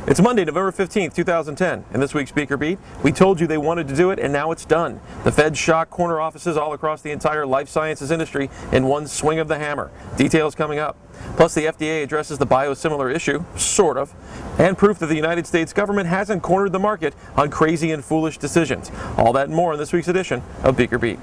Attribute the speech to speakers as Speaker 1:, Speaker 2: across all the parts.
Speaker 1: It's Monday, November 15th, 2010. In this week's Beaker Beat, we told you they wanted to do it, and now it's done. The Fed shocked corner offices all across the entire life sciences industry in one swing of the hammer. Details coming up. Plus, the FDA addresses the biosimilar issue, sort of, and proof that the United States government hasn't cornered the market on crazy and foolish decisions. All that and more in this week's edition of Beaker Beat.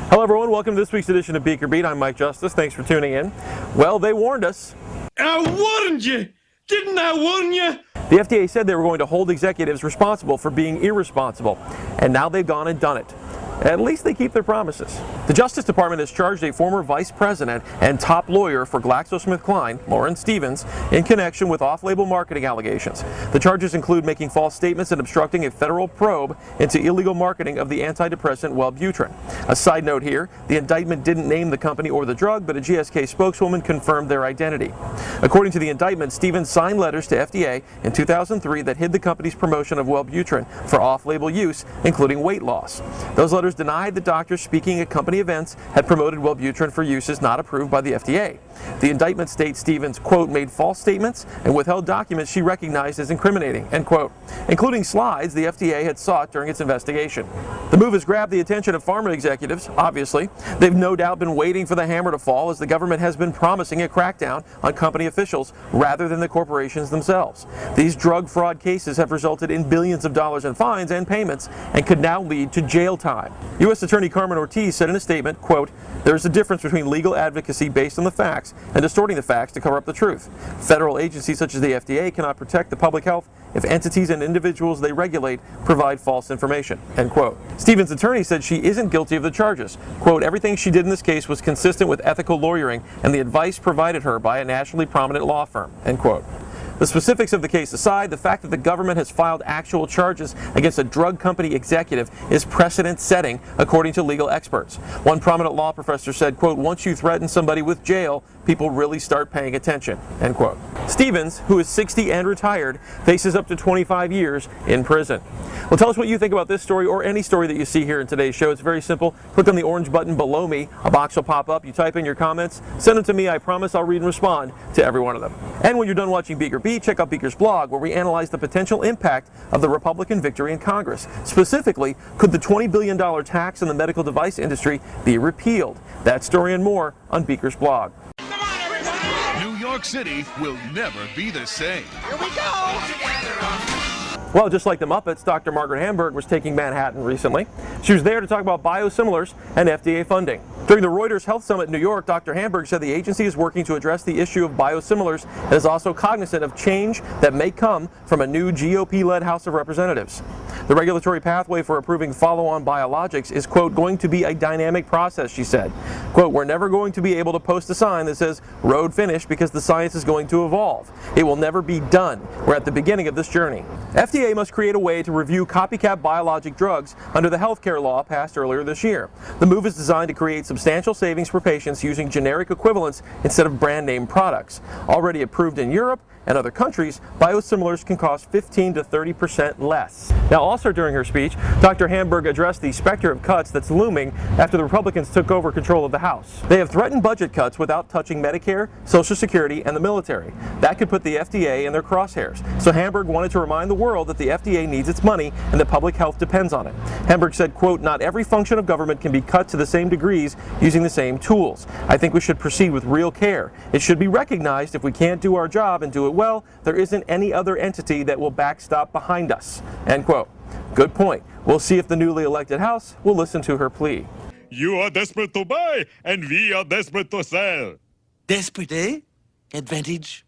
Speaker 1: Hello everyone, welcome to this week's edition of Beaker Beat. I'm Mike Justice. Thanks for tuning in. Well, they warned us.
Speaker 2: I warned you! Didn't I warn you?
Speaker 1: The FDA said they were going to hold executives responsible for being irresponsible, and now they've gone and done it. At least they keep their promises. The Justice Department has charged a former vice president and top lawyer for GlaxoSmithKline, Lauren Stevens, in connection with off-label marketing allegations. The charges include making false statements and obstructing a federal probe into illegal marketing of the antidepressant Wellbutrin. A side note here, the indictment didn't name the company or the drug, but a GSK spokeswoman confirmed their identity. According to the indictment, Stevens signed letters to FDA in 2003 that hid the company's promotion of Wellbutrin for off-label use, including weight loss. Those letters denied that doctors speaking at company events had promoted Wellbutrin for uses not approved by the FDA. The indictment states Stevens, quote, made false statements and withheld documents she recognized as incriminating, end quote, including slides the FDA had sought during its investigation. The move has grabbed the attention of pharma executives, obviously. They've no doubt been waiting for the hammer to fall, as the government has been promising a crackdown on company officials rather than the corporations themselves. These drug fraud cases have resulted in billions of dollars in fines and payments and could now lead to jail time. U.S. Attorney Carmen Ortiz said in a statement, quote, there is a difference between legal advocacy based on the facts and distorting the facts to cover up the truth. Federal agencies such as the FDA cannot protect the public health if entities and individuals they regulate provide false information, end quote. Stevens' attorney said she isn't guilty of the charges. Quote, everything she did in this case was consistent with ethical lawyering and the advice provided her by a nationally prominent law firm, end quote. The specifics of the case aside, the fact that the government has filed actual charges against a drug company executive is precedent-setting, according to legal experts. One prominent law professor said, quote, once you threaten somebody with jail, people really start paying attention, end quote. Stevens, who is 60 and retired, faces up to 25 years in prison. Well, tell us what you think about this story or any story that you see here in today's show. It's very simple. Click on the orange button below me. A box will pop up. You type in your comments. Send them to me. I promise I'll read and respond to every one of them. And when you're done watching Beaker Beat, check out Beaker's blog, where we analyze the potential impact of the Republican victory in Congress. Specifically, could the $20 billion tax on the medical device industry be repealed? That story and more on Beaker's blog.
Speaker 3: New York City will never be the same.
Speaker 4: Here we go!
Speaker 1: Well, just like the Muppets, Dr. Margaret Hamburg was taking Manhattan recently. She was there to talk about biosimilars and FDA funding. During the Reuters Health Summit in New York, Dr. Hamburg said the agency is working to address the issue of biosimilars and is also cognizant of change that may come from a new GOP-led House of Representatives. The regulatory pathway for approving follow-on biologics is, quote, going to be a dynamic process, she said. Quote, we're never going to be able to post a sign that says road finished because the science is going to evolve. It will never be done. We're at the beginning of this journey. FDA must create a way to review copycat biologic drugs under the healthcare law passed earlier this year. The move is designed to create substantial savings for patients using generic equivalents instead of brand name products. Already approved in Europe and other countries, biosimilars can cost 15 to 30% less. Now, also during her speech, Dr. Hamburg addressed the specter of cuts that's looming after the Republicans took over control of the House. They have threatened budget cuts without touching Medicare, Social Security, and the military. That could put the FDA in their crosshairs. So Hamburg wanted to remind the world that the FDA needs its money and that public health depends on it. Hamburg said, quote, not every function of government can be cut to the same degrees using the same tools. I think we should proceed with real care. It should be recognized if we can't do our job and do it well, there isn't any other entity that will backstop behind us, end quote. Good point. We'll see if the newly elected House will listen to her plea.
Speaker 2: You are desperate to buy, and we are desperate to sell.
Speaker 4: Desperate, eh? Advantage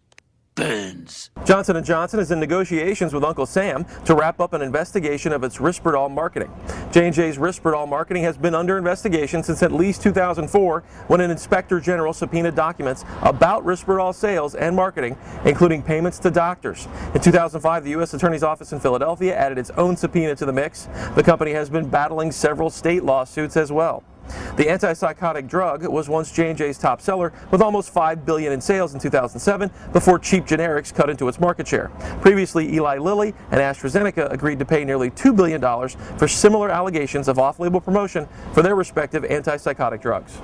Speaker 4: burns.
Speaker 1: Johnson & Johnson is in negotiations with Uncle Sam to wrap up an investigation of its Risperdal marketing. J&J's Risperdal marketing has been under investigation since at least 2004, when an inspector general subpoenaed documents about Risperdal sales and marketing, including payments to doctors. In 2005, the U.S. Attorney's Office in Philadelphia added its own subpoena to the mix. The company has been battling several state lawsuits as well. The antipsychotic drug was once J&J's top seller, with almost $5 billion in sales in 2007 before cheap generics cut into its market share. Previously, Eli Lilly and AstraZeneca agreed to pay nearly $2 billion for similar allegations of off-label promotion for their respective antipsychotic drugs.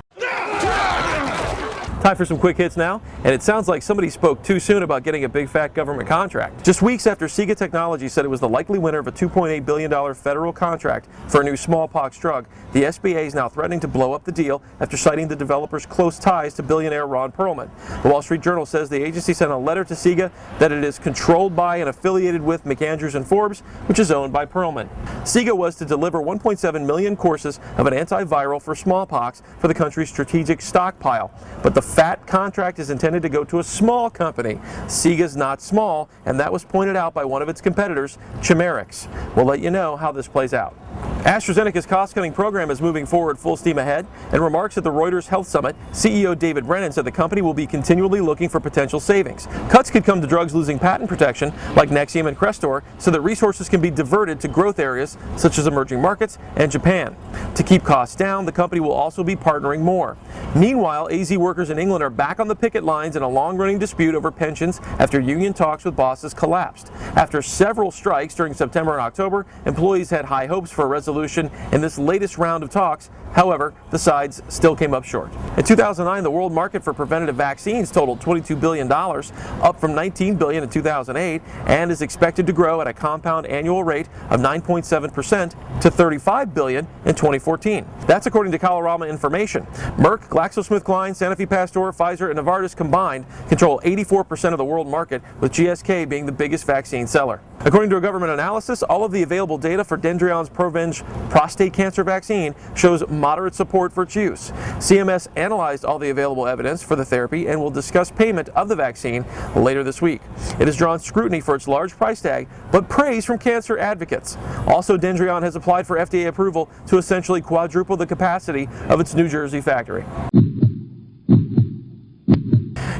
Speaker 1: Time for some quick hits now, and it sounds like somebody spoke too soon about getting a big fat government contract. Just weeks after SIGA Technology said it was the likely winner of a $2.8 billion federal contract for a new smallpox drug, the SBA is now threatening to blow up the deal after citing the developer's close ties to billionaire Ron Perlman. The Wall Street Journal says the agency sent a letter to SIGA that it is controlled by and affiliated with McAndrews and Forbes, which is owned by Perlman. SIGA was to deliver 1.7 million courses of an antiviral for smallpox for the country's strategic stockpile, but the fat contract is intended to go to a small company. SIGA's not small, and that was pointed out by one of its competitors, Chimerix. We'll let you know how this plays out. AstraZeneca's cost-cutting program is moving forward full steam ahead. In remarks at the Reuters Health Summit, CEO David Brennan said the company will be continually looking for potential savings. Cuts could come to drugs losing patent protection, like Nexium and Crestor, so that resources can be diverted to growth areas such as emerging markets and Japan. To keep costs down, the company will also be partnering more. Meanwhile, AZ workers in England are back on the picket lines in a long-running dispute over pensions after union talks with bosses collapsed. After several strikes during September and October, employees had high hopes for a resolution in this latest round of talks. However, the sides still came up short. In 2009, the world market for preventative vaccines totaled $22 billion, up from $19 billion in 2008, and is expected to grow at a compound annual rate of 9.7% to $35 billion in 2014. That's according to Colorama Information. Merck, GlaxoSmithKline, Sanofi Pasteur, Pfizer, and Novartis combined control 84% of the world market, with GSK being the biggest vaccine seller. According to a government analysis, all of the available data for Dendreon's Provenge prostate cancer vaccine shows moderate support for its use. CMS analyzed all the available evidence for the therapy and will discuss payment of the vaccine later this week. It has drawn scrutiny for its large price tag, but praise from cancer advocates. Also, Dendreon has applied for FDA approval to essentially quadruple the capacity of its New Jersey factory.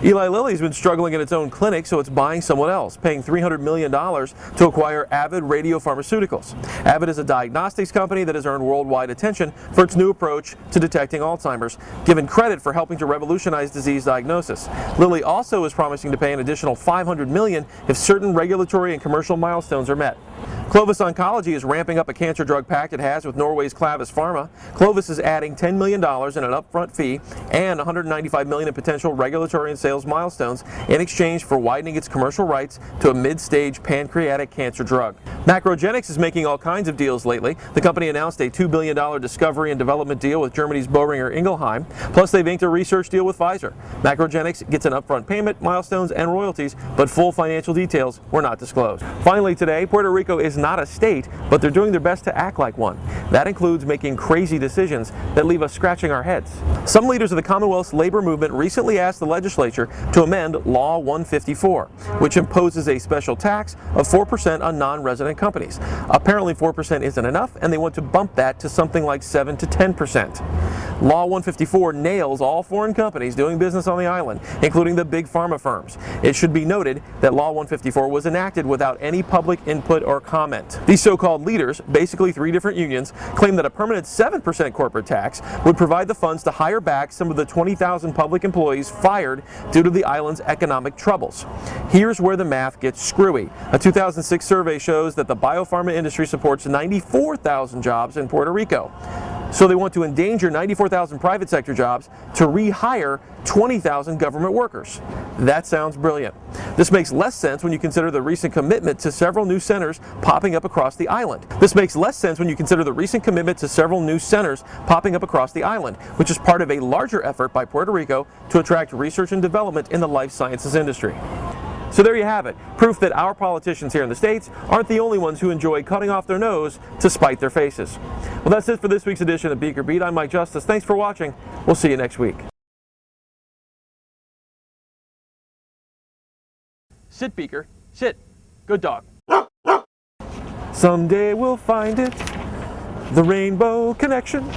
Speaker 1: Eli Lilly's been struggling in its own clinic, so it's buying someone else, paying $300 million to acquire Avid Radiopharmaceuticals. Avid is a diagnostics company that has earned worldwide attention for its new approach to detecting Alzheimer's, given credit for helping to revolutionize disease diagnosis. Lilly also is promising to pay an additional $500 million if certain regulatory and commercial milestones are met. Clovis Oncology is ramping up a cancer drug pact it has with Norway's Clavis Pharma. Clovis is adding $10 million in an upfront fee and $195 million in potential regulatory and sales milestones in exchange for widening its commercial rights to a mid-stage pancreatic cancer drug. Macrogenics is making all kinds of deals lately. The company announced a $2 billion discovery and development deal with Germany's Boehringer Ingelheim, plus they've inked a research deal with Pfizer. Macrogenics gets an upfront payment, milestones, and royalties, but full financial details were not disclosed. Finally today, Puerto Rico is not a state, but they're doing their best to act like one. That includes making crazy decisions that leave us scratching our heads. Some leaders of the Commonwealth's labor movement recently asked the legislature to amend Law 154, which imposes a special tax of 4% on non-resident companies. Apparently 4% isn't enough, and they want to bump that to something like 7 to 10%. Law 154 nails all foreign companies doing business on the island, including the big pharma firms. It should be noted that Law 154 was enacted without any public input or comment. These so-called leaders, basically three different unions, claim that a permanent 7% corporate tax would provide the funds to hire back some of the 20,000 public employees fired due to the island's economic troubles. Here's where the math gets screwy. A 2006 survey shows that the biopharma industry supports 94,000 jobs in Puerto Rico. So they want to endanger 94,000 private sector jobs to rehire 20,000 government workers. That sounds brilliant. This makes less sense when you consider the recent commitment to several new centers popping up across the island. Which is part of a larger effort by Puerto Rico to attract research and development in the life sciences industry. So there you have it, proof that our politicians here in the States aren't the only ones who enjoy cutting off their nose to spite their faces. Well, that's it for this week's edition of Beaker Beat. I'm Mike Justice. Thanks for watching. We'll see you next week. Sit, Beaker. Sit. Good dog. Someday we'll find it. The Rainbow Connection.